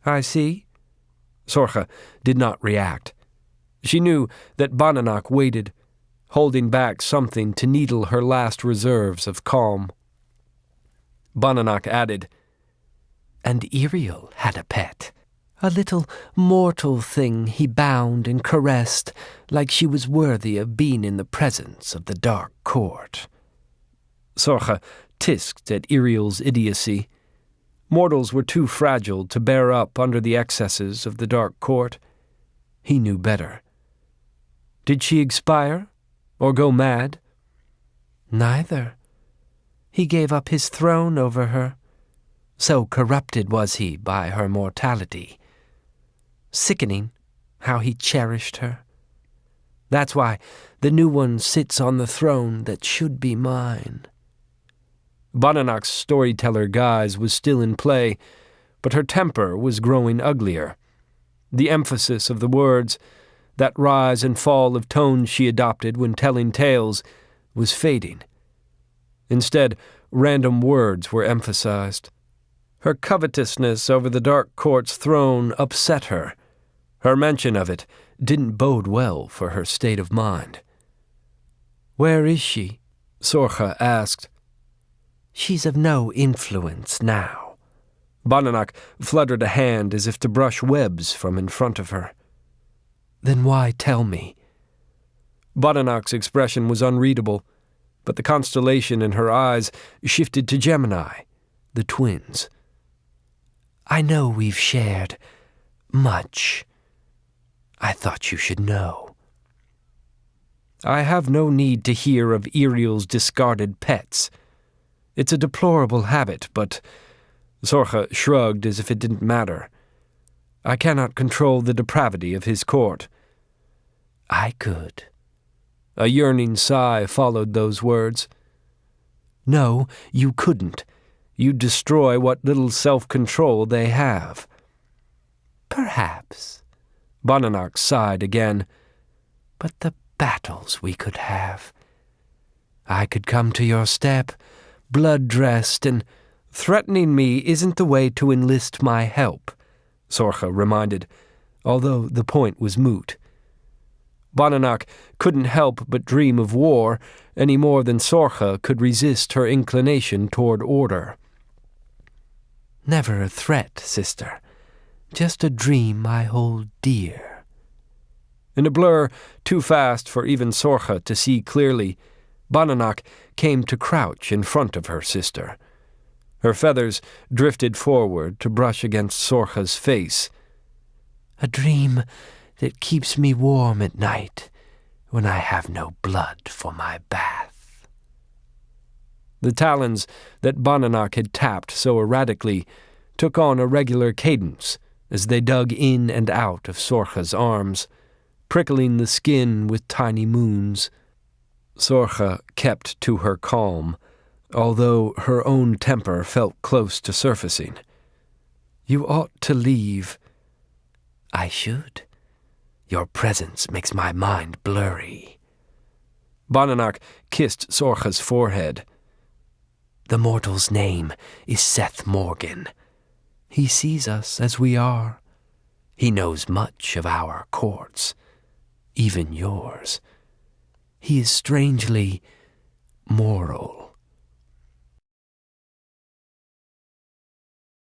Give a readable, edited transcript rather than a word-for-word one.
I see. Sorcha did not react. She knew that Bananak waited, holding back something to needle her last reserves of calm. Bananak added, "And Iriel had a pet, a little mortal thing he bound and caressed like she was worthy of being in the presence of the Dark Court." Sorcha tisked at Iriel's idiocy. Mortals were too fragile to bear up under the excesses of the Dark Court. He knew better. Did she expire, or go mad? Neither. He gave up his throne over her. So corrupted was he by her mortality. Sickening how he cherished her. That's why the new one sits on the throne that should be mine. Bananak's storyteller guise was still in play, but her temper was growing uglier. The emphasis of the words, that rise and fall of tones she adopted when telling tales, was fading. Instead, random words were emphasized. Her covetousness over the Dark Court's throne upset her. Her mention of it didn't bode well for her state of mind. "Where is she?" Sorcha asked. "She's of no influence now." Bananak fluttered a hand as if to brush webs from in front of her. "Then why tell me?" Bananak's expression was unreadable, but the constellation in her eyes shifted to Gemini, the twins. "I know we've shared much. I thought you should know." "I have no need to hear of Iriel's discarded pets. It's a deplorable habit, but—" Sorcha shrugged as if it didn't matter. "I cannot control the depravity of his court." "I could." A yearning sigh followed those words. "No, you couldn't. You'd destroy what little self-control they have." "Perhaps." Bananak sighed again. "But the battles we could have. I could come to your step, blood-dressed, and—" "Threatening me isn't the way to enlist my help," Sorcha reminded, although the point was moot. Bananak couldn't help but dream of war any more than Sorcha could resist her inclination toward order. "Never a threat, sister. Just a dream I hold dear." In a blur too fast for even Sorcha to see clearly, Bananak came to crouch in front of her sister. Her feathers drifted forward to brush against Sorcha's face. "A dream that keeps me warm at night when I have no blood for my bath." The talons that Bananak had tapped so erratically took on a regular cadence as they dug in and out of Sorcha's arms, prickling the skin with tiny moons. Sorcha kept to her calm, although her own temper felt close to surfacing. "You ought to leave." "I should. Your presence makes my mind blurry." Bananak kissed Sorcha's forehead. "The mortal's name is Seth Morgan. He sees us as we are. He knows much of our courts, even yours. He is strangely moral."